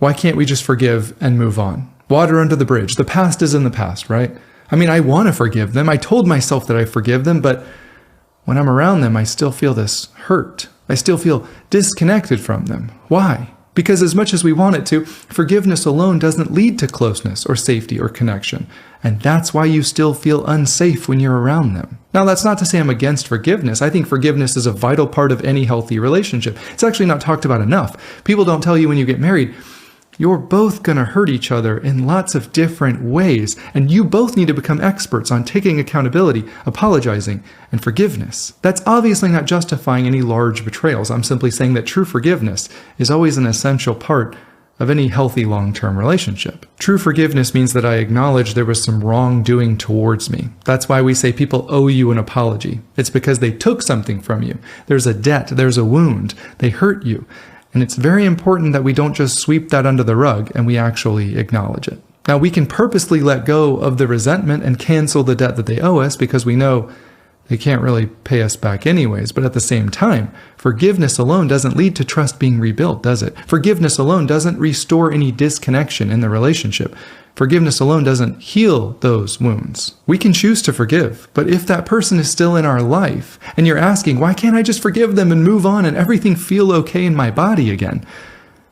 Why can't we just forgive and move on? Water under the bridge. The past is in the past, right? I mean, I want to forgive them. I told myself that I forgive them, but when I'm around them, I still feel this hurt. I still feel disconnected from them. Why? Because as much as we want it to, forgiveness alone doesn't lead to closeness or safety or connection. And that's why you still feel unsafe when you're around them. Now, that's not to say I'm against forgiveness. I think forgiveness is a vital part of any healthy relationship. It's actually not talked about enough. People don't tell you when you get married, you're both going to hurt each other in lots of different ways, and you both need to become experts on taking accountability, apologizing, and forgiveness. That's obviously not justifying any large betrayals. I'm simply saying that true forgiveness is always an essential part of any healthy long-term relationship. True forgiveness means that I acknowledge there was some wrongdoing towards me. That's why we say people owe you an apology. It's because they took something from you. There's a debt, there's a wound, they hurt you. And it's very important that we don't just sweep that under the rug and we actually acknowledge it. Now, we can purposely let go of the resentment and cancel the debt that they owe us because we know they can't really pay us back anyways. But at the same time, forgiveness alone doesn't lead to trust being rebuilt, does it? Forgiveness alone doesn't restore any disconnection in the relationship. Forgiveness alone doesn't heal those wounds. We can choose to forgive, but if that person is still in our life and you're asking, why can't I just forgive them and move on and everything feel okay in my body again?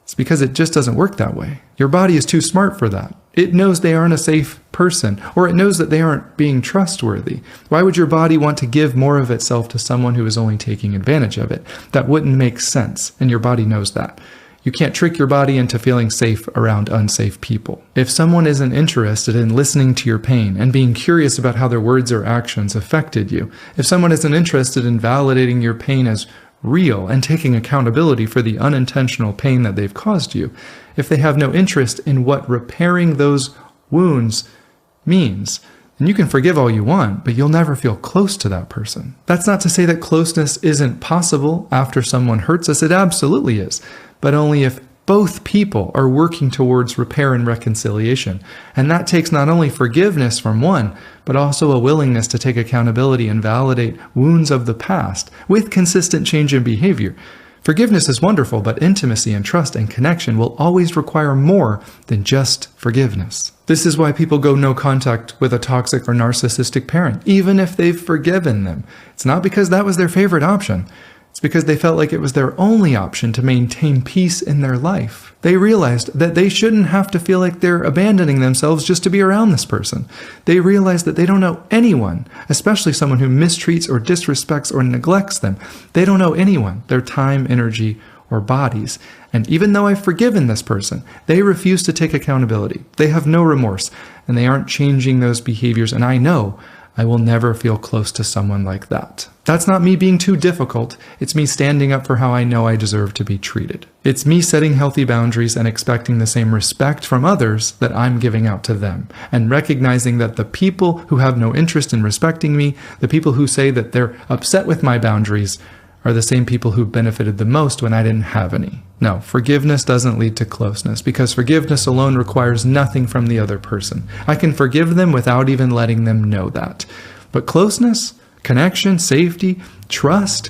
It's because it just doesn't work that way. Your body is too smart for that. It knows they aren't a safe person, or it knows that they aren't being trustworthy. Why would your body want to give more of itself to someone who is only taking advantage of it? That wouldn't make sense, and your body knows that. You can't trick your body into feeling safe around unsafe people. If someone isn't interested in listening to your pain and being curious about how their words or actions affected you, if someone isn't interested in validating your pain as real and taking accountability for the unintentional pain that they've caused you, if they have no interest in what repairing those wounds means, then you can forgive all you want, but you'll never feel close to that person. That's not to say that closeness isn't possible after someone hurts us. It absolutely is. But only if both people are working towards repair and reconciliation. And that takes not only forgiveness from one, but also a willingness to take accountability and validate wounds of the past with consistent change in behavior. Forgiveness is wonderful, but intimacy and trust and connection will always require more than just forgiveness. This is why people go no contact with a toxic or narcissistic parent, even if they've forgiven them. It's not because that was their favorite option. It's because they felt like it was their only option to maintain peace in their life. They realized that they shouldn't have to feel like they're abandoning themselves just to be around this person. They realized that they don't know anyone, especially someone who mistreats or disrespects or neglects them. They don't know anyone, their time, energy, or bodies. And even though I've forgiven this person, they refuse to take accountability. They have no remorse, and they aren't changing those behaviors, and I know I will never feel close to someone like that. That's not me being too difficult. It's me standing up for how I know I deserve to be treated. It's me setting healthy boundaries and expecting the same respect from others that I'm giving out to them, and recognizing that the people who have no interest in respecting me, the people who say that they're upset with my boundaries, are the same people who benefited the most when I didn't have any. No, forgiveness doesn't lead to closeness, because forgiveness alone requires nothing from the other person. I can forgive them without even letting them know that. But closeness, connection, safety, trust,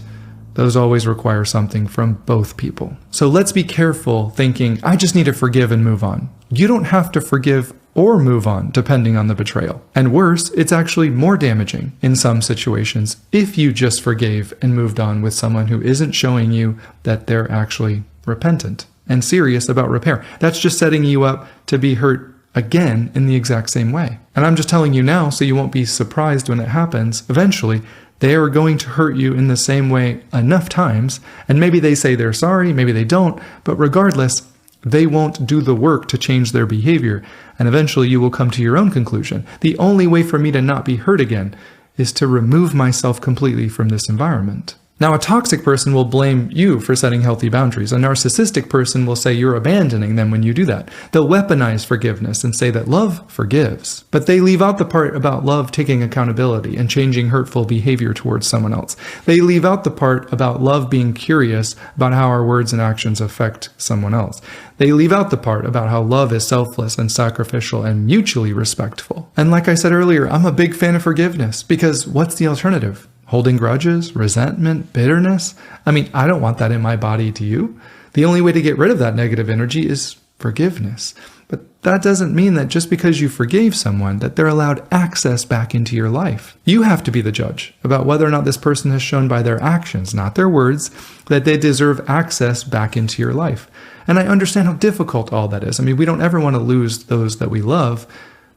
those always require something from both people. So let's be careful thinking, I just need to forgive and move on. You don't have to forgive or move on depending on the betrayal. And worse, it's actually more damaging in some situations if you just forgave and moved on with someone who isn't showing you that they're actually repentant and serious about repair. That's just setting you up to be hurt again in the exact same way. And I'm just telling you now so you won't be surprised when it happens. Eventually, they are going to hurt you in the same way enough times, and maybe they say they're sorry, maybe they don't, but regardless, they won't do the work to change their behavior, and eventually you will come to your own conclusion. The only way for me to not be hurt again is to remove myself completely from this environment. Now, a toxic person will blame you for setting healthy boundaries. A narcissistic person will say you're abandoning them when you do that. They'll weaponize forgiveness and say that love forgives. But they leave out the part about love taking accountability and changing hurtful behavior towards someone else. They leave out the part about love being curious about how our words and actions affect someone else. They leave out the part about how love is selfless and sacrificial and mutually respectful. And like I said earlier, I'm a big fan of forgiveness, because what's the alternative? Holding grudges, resentment, bitterness? I mean, I don't want that in my body, do you? The only way to get rid of that negative energy is forgiveness. But that doesn't mean that just because you forgave someone, that they're allowed access back into your life. You have to be the judge about whether or not this person has shown by their actions, not their words, that they deserve access back into your life. And I understand how difficult all that is. I mean, we don't ever want to lose those that we love.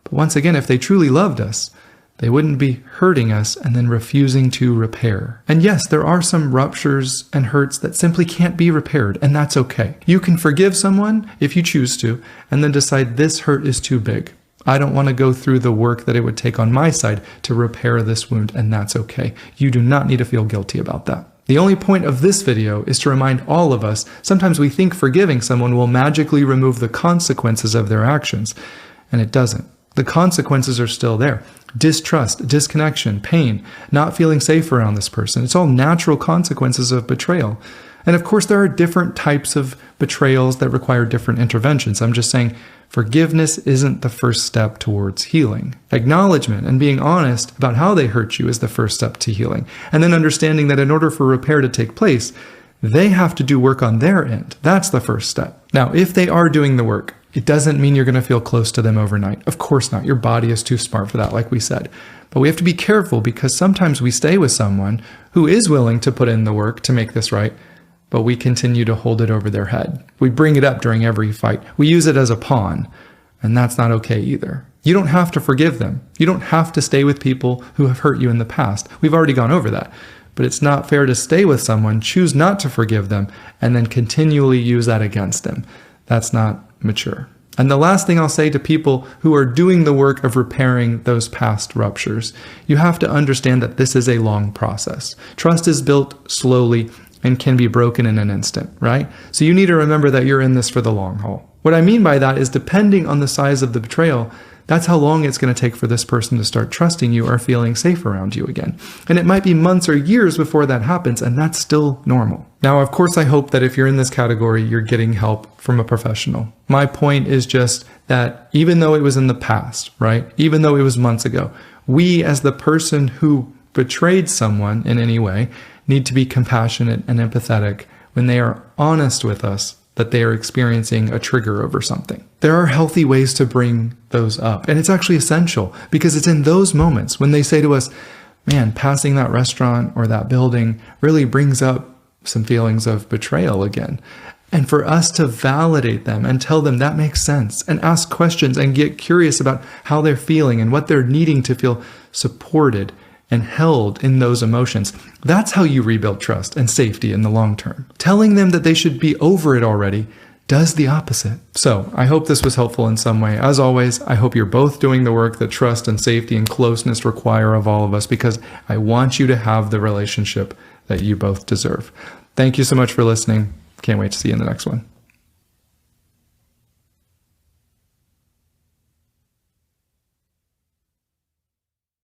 But once again, if they truly loved us, they wouldn't be hurting us and then refusing to repair. And yes, there are some ruptures and hurts that simply can't be repaired, and that's okay. You can forgive someone if you choose to, and then decide this hurt is too big. I don't want to go through the work that it would take on my side to repair this wound, and that's okay. You do not need to feel guilty about that. The only point of this video is to remind all of us, sometimes we think forgiving someone will magically remove the consequences of their actions, and it doesn't. The consequences are still there. Distrust, disconnection, pain, not feeling safe around this person. It's all natural consequences of betrayal. And of course, there are different types of betrayals that require different interventions. I'm just saying forgiveness isn't the first step towards healing. Acknowledgement and being honest about how they hurt you is the first step to healing. And then understanding that in order for repair to take place, they have to do work on their end. That's the first step. Now, if they are doing the work, it doesn't mean you're going to feel close to them overnight. Of course not. Your body is too smart for that, like we said. But we have to be careful because sometimes we stay with someone who is willing to put in the work to make this right, but we continue to hold it over their head. We bring it up during every fight. We use it as a pawn, and that's not okay either. You don't have to forgive them. You don't have to stay with people who have hurt you in the past. We've already gone over that. But it's not fair to stay with someone, choose not to forgive them, and then continually use that against them. That's not mature. And the last thing I'll say to people who are doing the work of repairing those past ruptures, you have to understand that this is a long process. Trust is built slowly and can be broken in an instant, right? So you need to remember that you're in this for the long haul. What I mean by that is depending on the size of the betrayal, that's how long it's going to take for this person to start trusting you or feeling safe around you again. And it might be months or years before that happens, and that's still normal. Now, of course, I hope that if you're in this category, you're getting help from a professional. My point is just that even though it was in the past, right? Even though it was months ago, we as the person who betrayed someone in any way need to be compassionate and empathetic when they are honest with us that they are experiencing a trigger over something. There are healthy ways to bring those up. And it's actually essential because it's in those moments when they say to us, man, passing that restaurant or that building really brings up some feelings of betrayal again. And for us to validate them and tell them that makes sense and ask questions and get curious about how they're feeling and what they're needing to feel supported and held in those emotions. That's how you rebuild trust and safety in the long term. Telling them that they should be over it already does the opposite. So I hope this was helpful in some way. As always, I hope you're both doing the work that trust and safety and closeness require of all of us because I want you to have the relationship that you both deserve. Thank you so much for listening. Can't wait to see you in the next one.